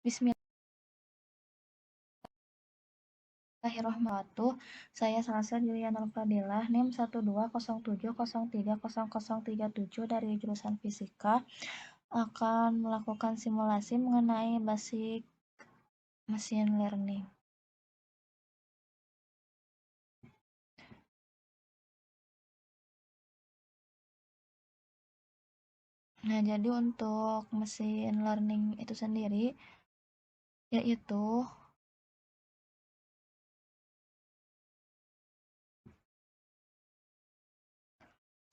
Bismillahirrahmanirrahim. Saya Salsa Juliana Fadilah, NIM 12070030037 dari jurusan Fisika, akan melakukan simulasi mengenai basic machine learning. Nah, jadi untuk machine learning itu sendiri yaitu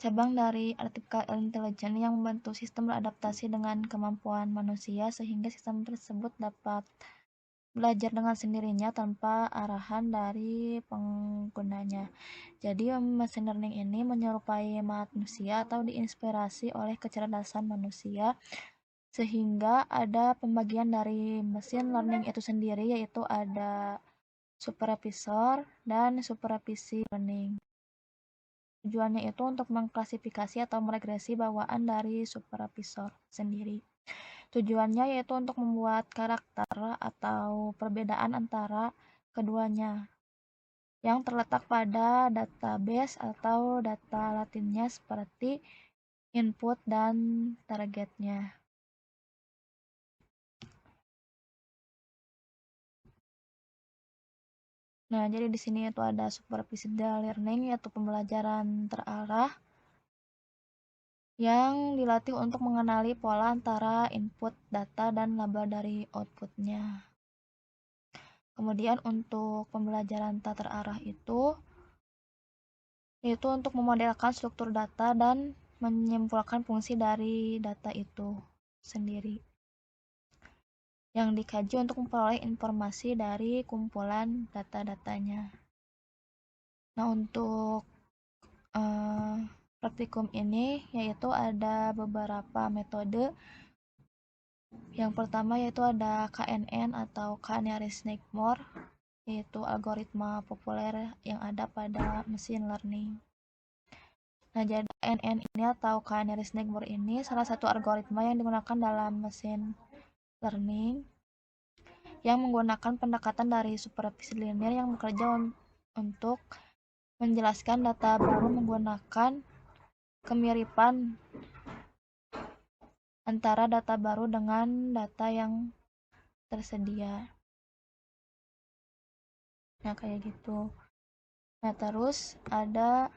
cabang dari artificial intelligence yang membantu sistem beradaptasi dengan kemampuan manusia sehingga sistem tersebut dapat belajar dengan sendirinya tanpa arahan dari penggunanya. Jadi machine learning ini menyerupai manusia atau diinspirasi oleh kecerdasan manusia, sehingga ada pembagian dari machine learning itu sendiri, yaitu ada supervisor dan supervisi learning. Tujuannya itu untuk mengklasifikasi atau meregresi bawaan dari supervisor sendiri. Tujuannya yaitu untuk membuat karakter atau perbedaan antara keduanya yang terletak pada database atau data latinnya seperti input dan targetnya. Nah, jadi di sini itu ada supervised learning, yaitu pembelajaran terarah yang dilatih untuk mengenali pola antara input data dan laba dari outputnya. Kemudian untuk pembelajaran tak terarah itu yaitu untuk memodelkan struktur data dan menyimpulkan fungsi dari data itu sendiri yang dikaji untuk memperoleh informasi dari kumpulan data-datanya. Nah, untuk praktikum ini yaitu ada beberapa metode. Yang pertama yaitu ada KNN atau K-nearest neighbor, yaitu algoritma populer yang ada pada machine learning. Nah, jadi KNN ini atau K-nearest neighbor ini salah satu algoritma yang digunakan dalam machine learning yang menggunakan pendekatan dari supervised linear yang bekerja untuk menjelaskan data baru menggunakan kemiripan antara data baru dengan data yang tersedia. Nah, kayak gitu. Nah, terus ada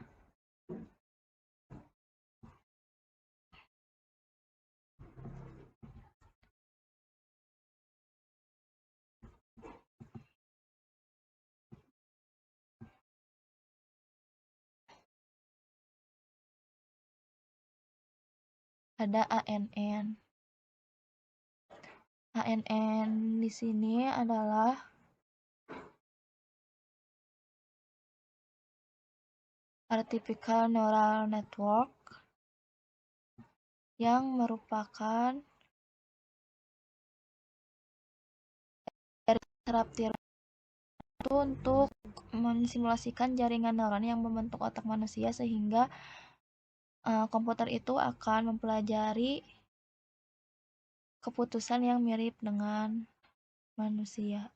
ANN. ANN di sini adalah Artificial Neural Network yang merupakan dari saraf tiruan itu untuk mensimulasikan jaringan neuron yang membentuk otak manusia sehingga komputer itu akan mempelajari keputusan yang mirip dengan manusia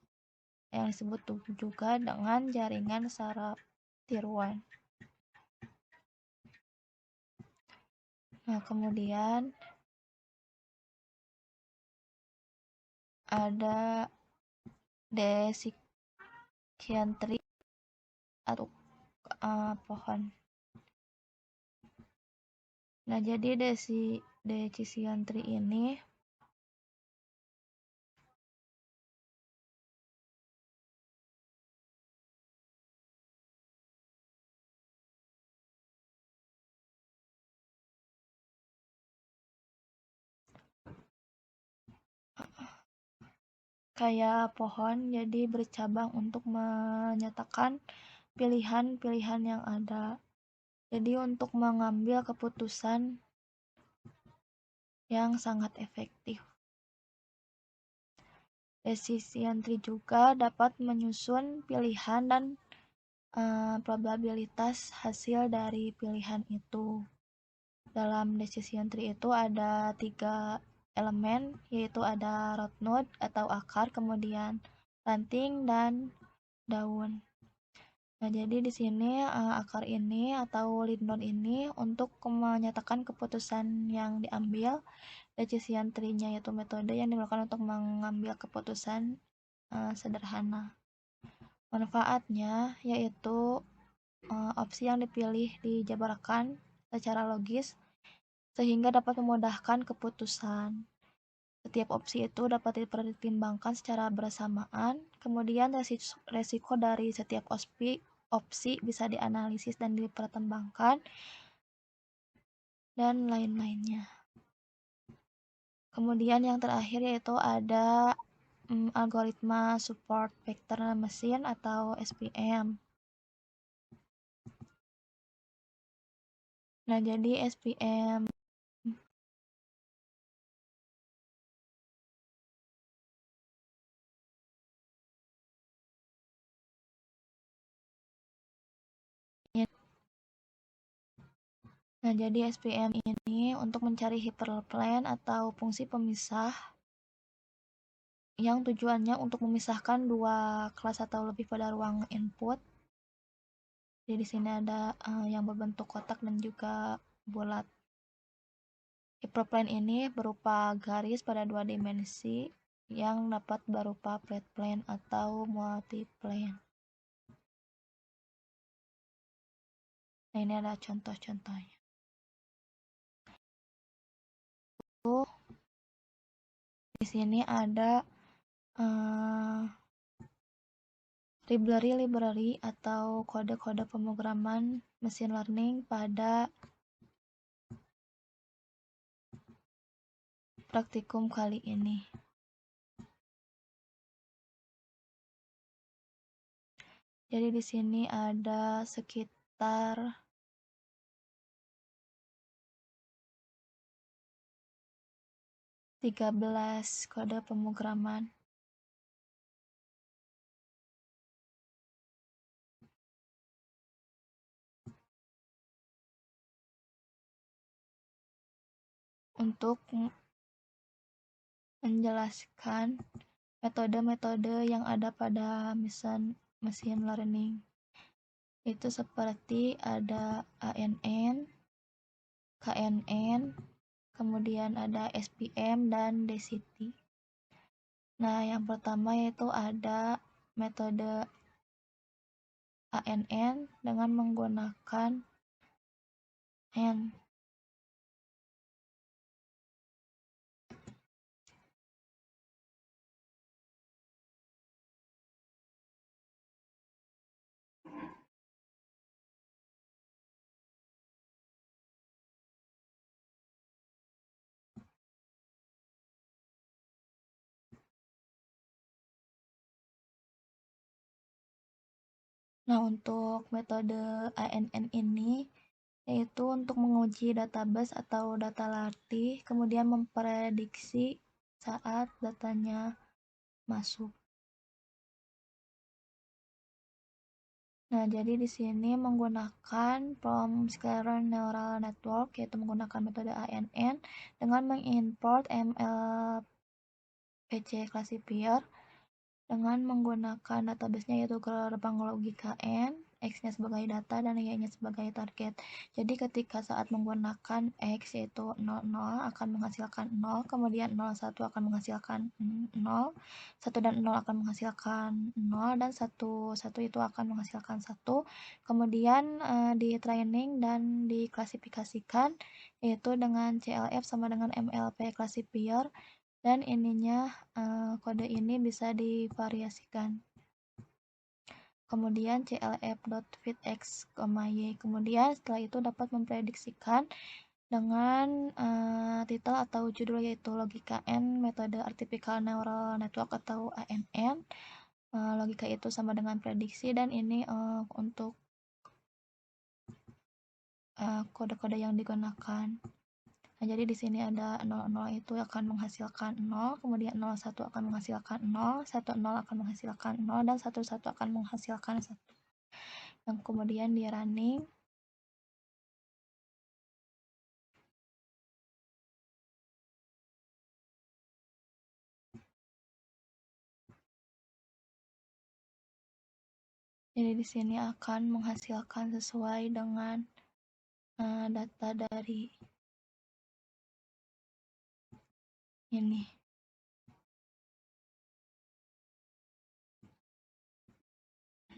yang disebut juga dengan jaringan saraf tiruan. Nah, kemudian ada decision atau pohon. Nah, jadi decision tree ini kayak pohon, jadi bercabang untuk menyatakan pilihan-pilihan yang ada. Jadi untuk mengambil keputusan yang sangat efektif. Decision tree juga dapat menyusun pilihan dan probabilitas hasil dari pilihan itu. Dalam decision tree itu ada 3 elemen, yaitu ada root node atau akar, kemudian ranting dan daun. Nah, jadi di sini akar ini atau lead node ini untuk menyatakan keputusan yang diambil. Decision tree-nya yaitu metode yang digunakan untuk mengambil keputusan sederhana. Manfaatnya yaitu opsi yang dipilih dijabarkan secara logis sehingga dapat memudahkan keputusan. Setiap opsi itu dapat dipertimbangkan secara bersamaan, kemudian resiko dari setiap opsi bisa dianalisis dan dipertimbangkan, dan lain-lainnya. Kemudian yang terakhir yaitu ada algoritma support vector machine atau SVM. Nah, jadi SVM Nah, jadi SVM ini untuk mencari hyperplane atau fungsi pemisah yang tujuannya untuk memisahkan dua kelas atau lebih pada ruang input. Jadi di sini ada yang berbentuk kotak dan juga bulat. Hyperplane ini berupa garis pada dua dimensi yang dapat berupa flat plane atau multiplane. Nah, ini ada contoh-contohnya. Di sini ada library atau kode-kode pemrograman machine learning pada praktikum kali ini. Jadi di sini ada sekitar 13 kode pemrograman. Untuk menjelaskan metode-metode yang ada pada machine learning. Itu seperti ada ANN, KNN, kemudian ada SVM dan DCT. Nah, yang pertama yaitu ada metode ANN dengan menggunakan N. Nah, untuk metode ANN ini yaitu untuk menguji database atau data latih, kemudian memprediksi saat datanya masuk. Nah, jadi di sini menggunakan from scalar neural network, yaitu menggunakan metode ANN dengan mengimport MLPC classifier dengan menggunakan database-nya yaitu gerbang logika N, X-nya sebagai data dan Y-nya sebagai target. Jadi ketika saat menggunakan X yaitu 00 akan menghasilkan 0, kemudian 01 akan menghasilkan 0, 1 dan 0 akan menghasilkan 0, dan 1 itu akan menghasilkan 1. Kemudian di training dan diklasifikasikan yaitu dengan CLF sama dengan MLP classifier, dan ininya kode ini bisa divariasikan. Kemudian clf.fitx, y. Kemudian setelah itu dapat memprediksikan dengan titel atau judul yaitu logika N metode artificial neural network atau ANN. Logika itu sama dengan prediksi, dan ini untuk kode-kode yang digunakan. Nah, jadi di sini ada 00 itu akan menghasilkan 0, kemudian 01 akan menghasilkan 0, 10 akan menghasilkan 0, dan 11 akan menghasilkan 1. Yang kemudian di running. Jadi di sini akan menghasilkan sesuai dengan data dari ini.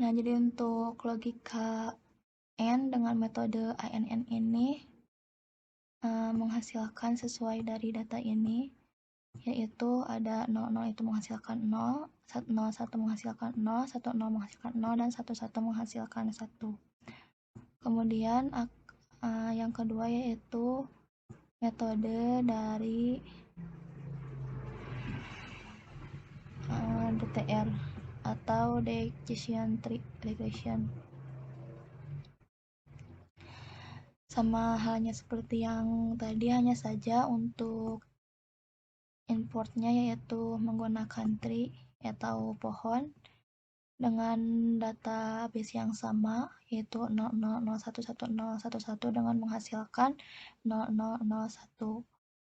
Nah, jadi untuk logika N dengan metode ANN ini menghasilkan sesuai dari data ini, yaitu ada 00 itu menghasilkan 0, 01 menghasilkan 0, 10 menghasilkan 0, dan 11 menghasilkan 1. Kemudian yang kedua yaitu metode dari DTR atau Decision Tree Regression. Sama halnya seperti yang tadi, hanya saja untuk importnya yaitu menggunakan tree atau pohon dengan database yang sama, yaitu 00011011 dengan menghasilkan 0001.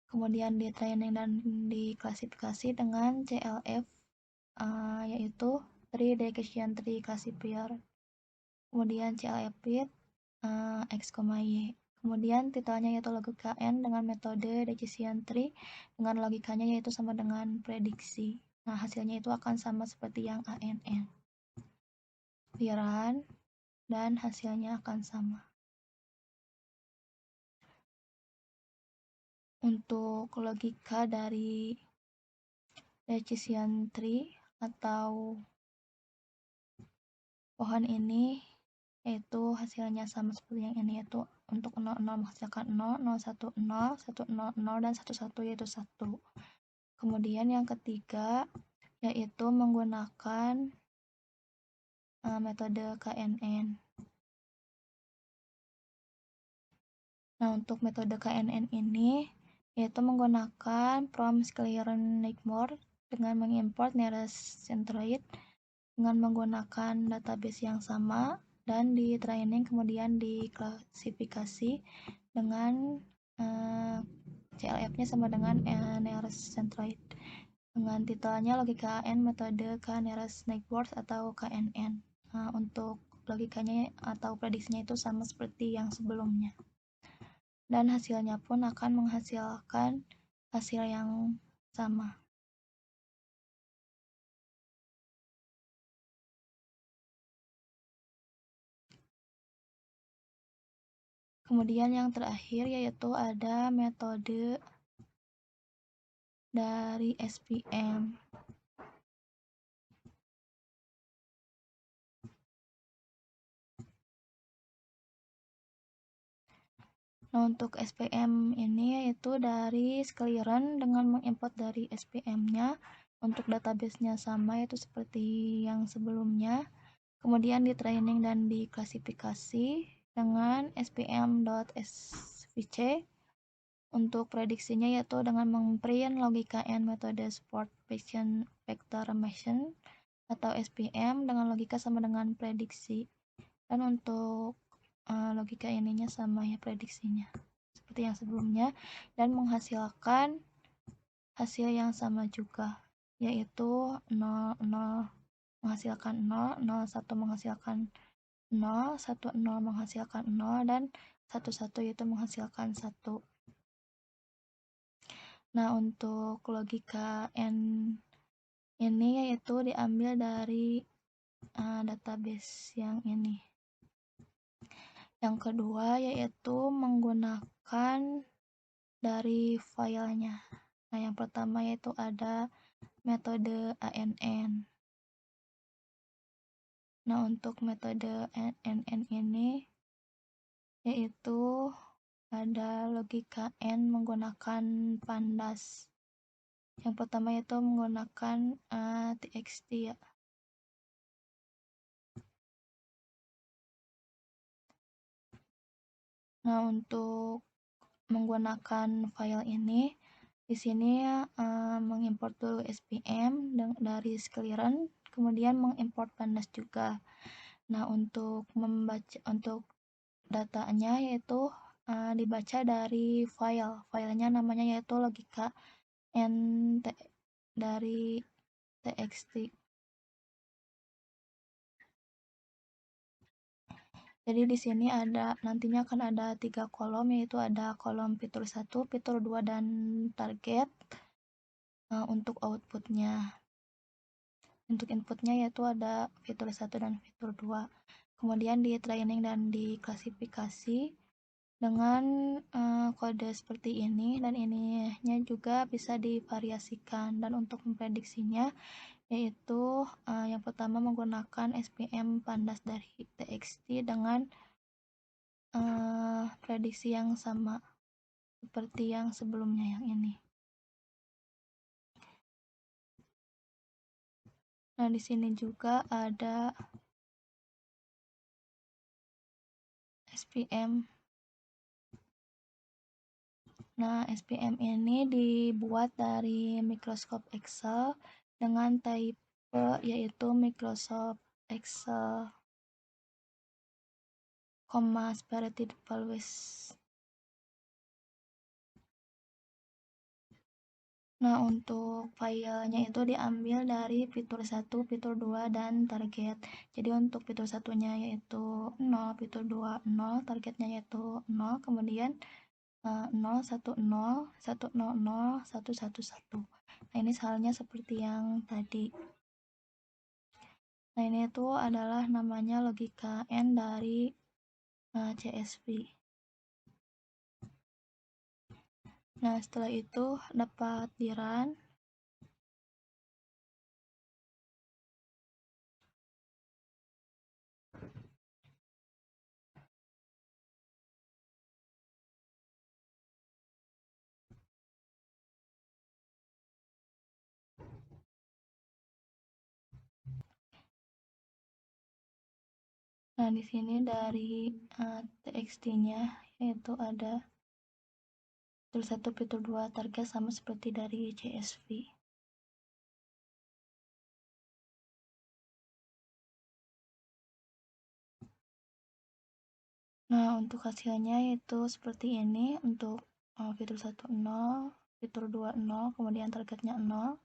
Kemudian di training dan diklasifikasi dengan CLF, yaitu Tree Decision Tree Classifier. Kemudian CLF fit X, Y. Kemudian titelnya yaitu logika N dengan metode decision tree dengan logikanya yaitu sama dengan prediksi. Nah, hasilnya itu akan sama seperti yang ANN. Run dan hasilnya akan sama. Untuk logika dari decision tree atau pohon ini yaitu hasilnya sama seperti yang ini, yaitu untuk 00 menghasilkan 0, 01 0, 10 0, dan 11 yaitu 1. Kemudian yang ketiga yaitu menggunakan metode KNN. Nah, untuk metode KNN ini yaitu menggunakan from Clearon-Neigmore dengan mengimport nearest centroid dengan menggunakan database yang sama dan di training kemudian diklasifikasi dengan CLF-nya sama dengan nearest centroid. Dengan titelnya logika N metode K-nearest neighbors atau KNN. Untuk logikanya atau prediksinya itu sama seperti yang sebelumnya. Dan hasilnya pun akan menghasilkan hasil yang sama. Kemudian yang terakhir yaitu ada metode dari SPM. Nah, untuk SPM ini yaitu dari Scliren dengan mengimport dari SPM-nya. Untuk database-nya sama yaitu seperti yang sebelumnya. Kemudian di training dan diklasifikasi dengan spm.svc. Untuk prediksinya yaitu dengan memprint logika N metode support vector machine atau SPM dengan logika sama dengan prediksi. Dan untuk logika ininya sama ya, prediksinya seperti yang sebelumnya, dan menghasilkan hasil yang sama juga, yaitu 00 menghasilkan 0, 01 menghasilkan 0, 10 menghasilkan 0, dan 11 yaitu menghasilkan 1. Nah, untuk logika N ini yaitu diambil dari database yang ini. Yang kedua yaitu menggunakan dari filenya. Nah, yang pertama yaitu ada metode ANN. Nah, untuk metode ANN ini yaitu ada logika N menggunakan pandas. Yang pertama yaitu menggunakan txt ya. Nah, untuk menggunakan file ini di sini mengimport dulu SPM dari Scliren, kemudian mengimport pandas juga. Nah, untuk membaca untuk datanya yaitu dibaca dari filenya namanya yaitu logika nt dari txt. Jadi di sini nantinya akan ada 3 kolom, yaitu ada kolom fitur 1, fitur 2, dan target. Untuk outputnya, untuk inputnya yaitu ada fitur 1 dan fitur 2. Kemudian di training dan diklasifikasi dengan kode seperti ini, dan ininya juga bisa divariasikan. Dan untuk memprediksinya yaitu yang pertama menggunakan SPM Pandas dari TXT dengan prediksi yang sama seperti yang sebelumnya yang ini. Nah, di sini juga ada SPM. Nah, SPM ini dibuat dari Microsoft Excel dengan type yaitu Microsoft Excel, Spirited Values. Nah, untuk filenya itu diambil dari fitur 1, fitur 2, dan target. Jadi untuk fitur satunya yaitu 0, fitur 2 0, targetnya yaitu 0, kemudian 0, 1, 0, 1, 0, 0, 1, 1, 1. Nah, ini halnya seperti yang tadi. Nah, ini tuh adalah namanya logika N dari CSV. Nah, setelah itu dapat di run. Nah, di sini dari TXT-nya yaitu ada fitur 1, fitur 2, target sama seperti dari CSV. Nah, untuk hasilnya yaitu seperti ini. Untuk fitur 1 0, fitur 2 0, kemudian targetnya 0,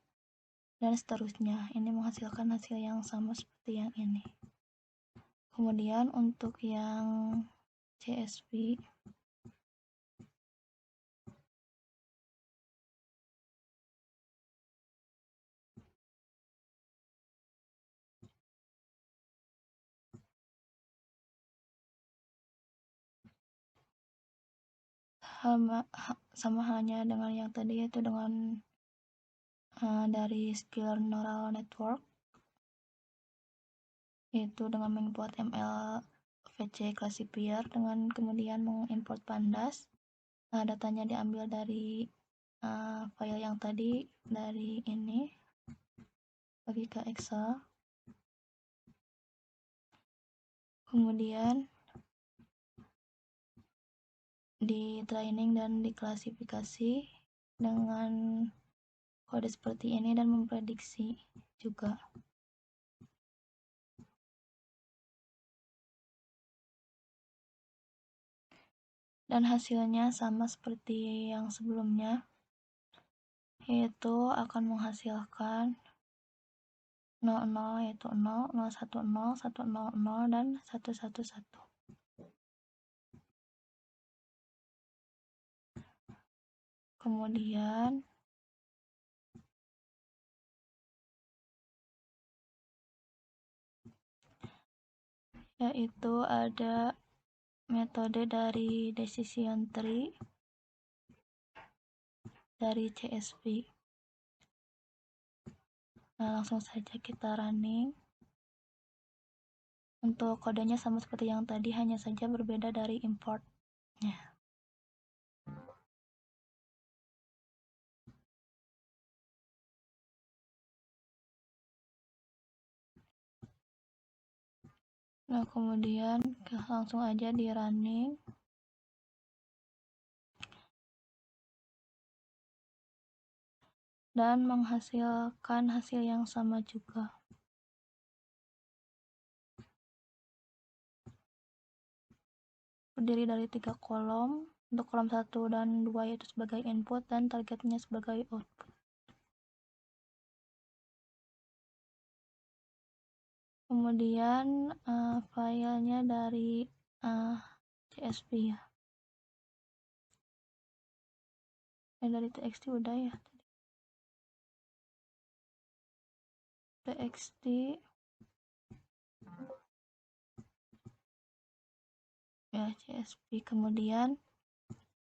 dan seterusnya. Ini menghasilkan hasil yang sama seperti yang ini. Kemudian untuk yang CSV, sama halnya dengan yang tadi, yaitu dengan dari Scalar Neural Network, yaitu dengan mengimport MLVC Classifier dengan kemudian mengimport Pandas. Datanya diambil dari file yang tadi, dari ini bagi ke Excel. Kemudian di training dan diklasifikasi dengan kode seperti ini dan memprediksi juga. Dan hasilnya sama seperti yang sebelumnya, yaitu akan menghasilkan 00 yaitu 0, 010, 100, dan 111. Kemudian yaitu ada metode dari decision tree dari CSV. Nah, langsung saja kita running. Untuk kodenya sama seperti yang tadi, hanya saja berbeda dari importnya. Nah, kemudian langsung aja di running. Dan menghasilkan hasil yang sama juga. Terdiri dari 3 kolom. Untuk kolom 1 dan 2 yaitu sebagai input dan targetnya sebagai output. Kemudian filenya dari CSV ya. Dari txt udah ya. txt ya CSV. Kemudian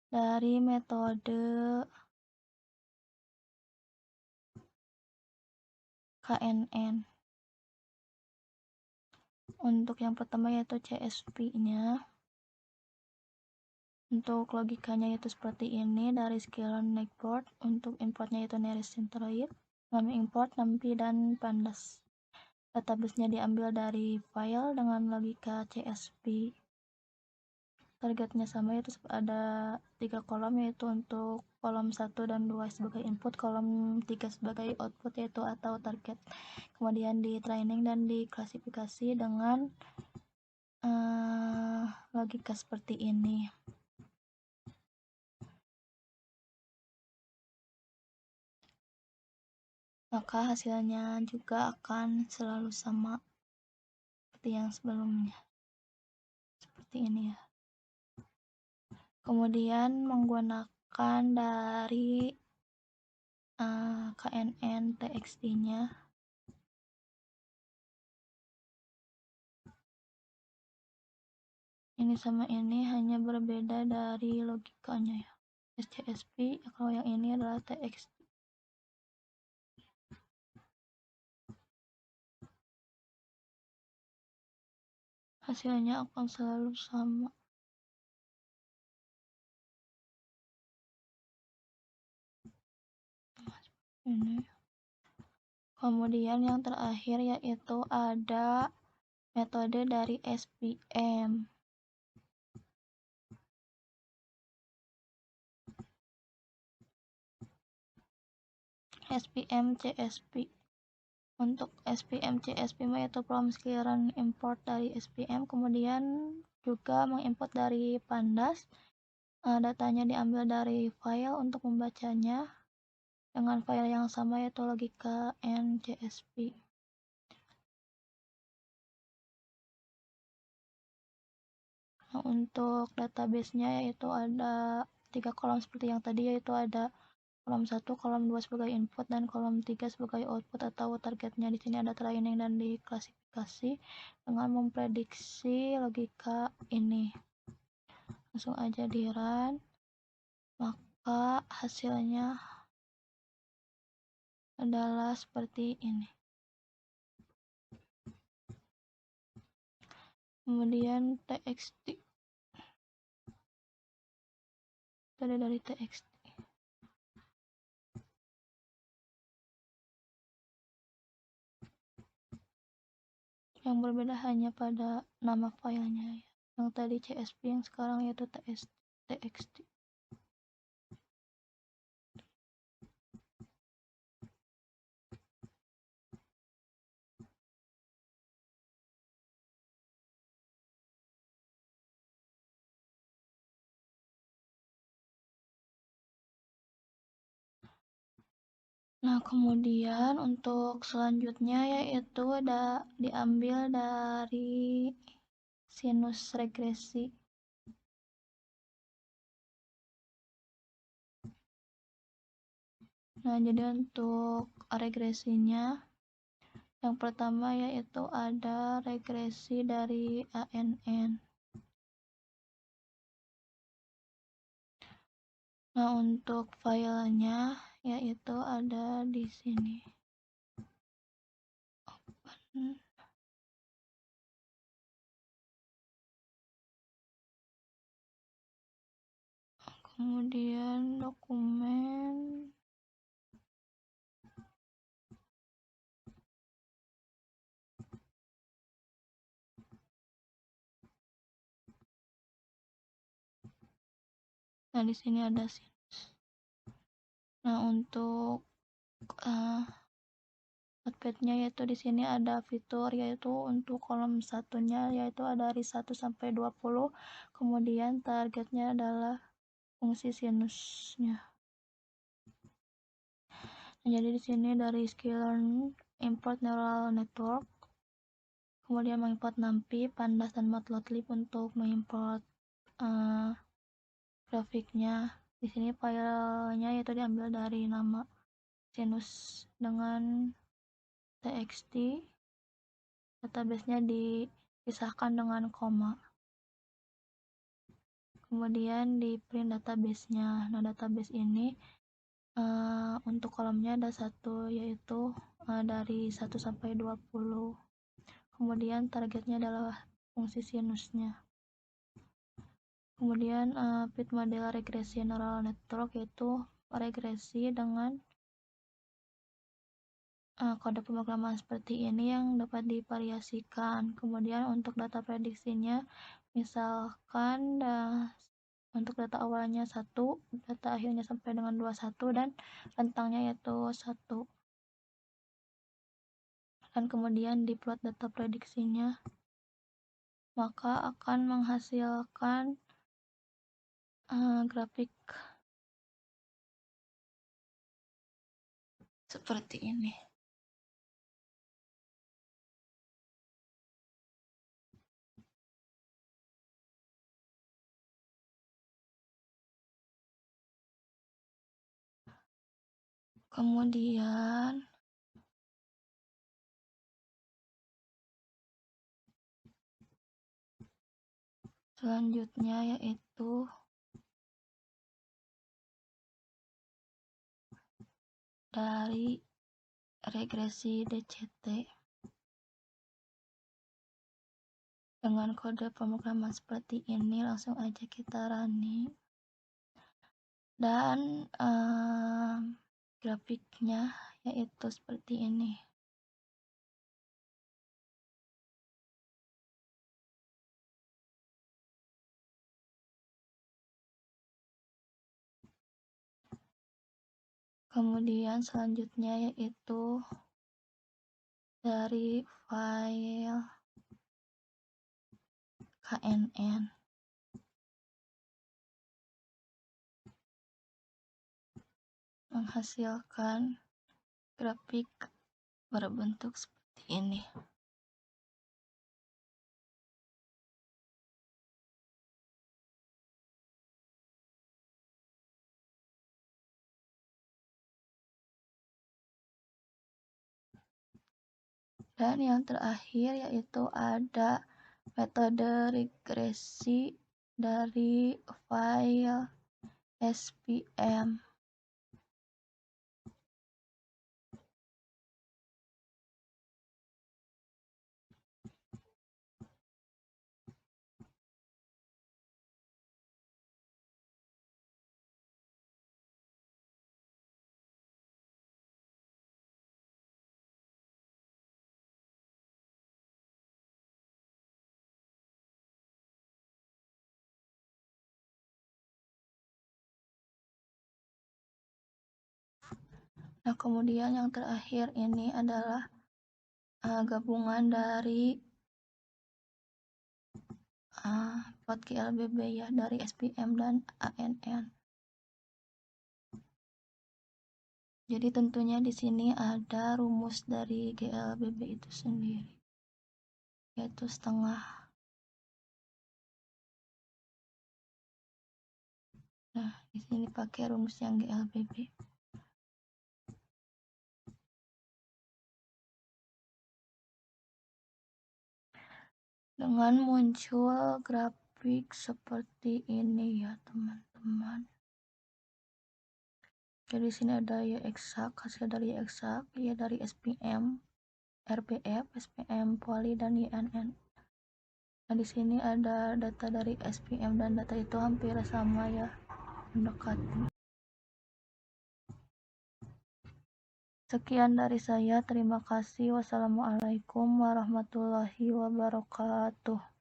dari metode KNN. Untuk yang pertama yaitu CSV-nya. Untuk logikanya yaitu seperti ini, dari sklearn network. Untuk importnya yaitu nearest centroid, name import, numpy, dan pandas. Database-nya diambil dari file dengan logika CSV. Targetnya sama, yaitu ada 3 kolom, yaitu untuk kolom 1 dan 2 sebagai input, kolom 3 sebagai output yaitu atau target. Kemudian di training dan diklasifikasi dengan logika seperti ini. Maka hasilnya juga akan selalu sama seperti yang sebelumnya, seperti ini ya. Kemudian menggunakan dari KNN TXT-nya. Ini sama ini hanya berbeda dari logikanya ya. SCSP, kalau yang ini adalah TXT. Hasilnya akan selalu sama. Ini. Kemudian yang terakhir yaitu ada metode dari SPM. SPM CSP. Untuk SPM CSP yaitu from sklearn import dari SPM, kemudian juga mengimport dari pandas. Datanya diambil dari file untuk membacanya dengan file yang sama yaitu logika NCSP. Nah, untuk database-nya yaitu ada 3 kolom seperti yang tadi, yaitu ada kolom 1, kolom 2 sebagai input, dan kolom 3 sebagai output atau targetnya. Di sini ada training dan diklasifikasi dengan memprediksi logika ini. Langsung aja di run, maka hasilnya adalah seperti ini. Kemudian txt, tadi dari txt. Yang berbeda hanya pada nama filenya ya. Yang tadi CSV, yang sekarang yaitu txt. Nah, kemudian untuk selanjutnya yaitu diambil dari sinus regresi. Nah, jadi untuk regresinya yang pertama yaitu ada regresi dari ANN. Nah, untuk filenya yaitu ada di sini. Open. Kemudian dokumen. Nah, di sini ada sinus. Nah, untuk notepad-nya yaitu di sini ada fitur yaitu untuk kolom satunya yaitu ada dari 1 sampai 20. Kemudian targetnya adalah fungsi sinusnya. Nah, jadi di sini dari sklearn import neural network. kemudian mengimport NumPy, Pandas, dan Matplotlib untuk mengimport grafiknya. Di sini filenya yaitu diambil dari nama sinus dengan txt, database-nya dipisahkan dengan koma, kemudian di print database-nya. Nah, database ini untuk kolomnya ada 1, yaitu dari 1 sampai 20. Kemudian targetnya adalah fungsi sinusnya. Kemudian fit model regresi neural network, yaitu regresi dengan kode pemrograman seperti ini yang dapat divariasikan. Kemudian untuk data prediksinya, misalkan untuk data awalnya 1, data akhirnya sampai dengan 21, dan rentangnya yaitu 1. Dan kemudian diplot data prediksinya, maka akan menghasilkan grafik seperti ini. Kemudian selanjutnya yaitu dari regresi DCT dengan kode pemrograman seperti ini. Langsung aja kita running, dan grafiknya yaitu seperti ini. Kemudian selanjutnya yaitu dari file KNN menghasilkan grafik berbentuk seperti ini. Dan yang terakhir yaitu ada metode regresi dari file SPM. Nah, kemudian yang terakhir ini adalah gabungan dari plot GLBB ya, dari SPM dan ANN. Jadi tentunya di sini ada rumus dari GLBB itu sendiri, yaitu setengah. Nah, di sini pakai rumus yang GLBB. Dengan muncul grafik seperti ini ya teman-teman. Jadi sini ada Y eksak, hasil dari Y eksak, Y dari SPM, RPF, SPM Poly, dan YNN. Nah, di sini ada data dari SPM dan data itu hampir sama ya, mendekati. Sekian dari saya, terima kasih. Wassalamualaikum warahmatullahi wabarakatuh.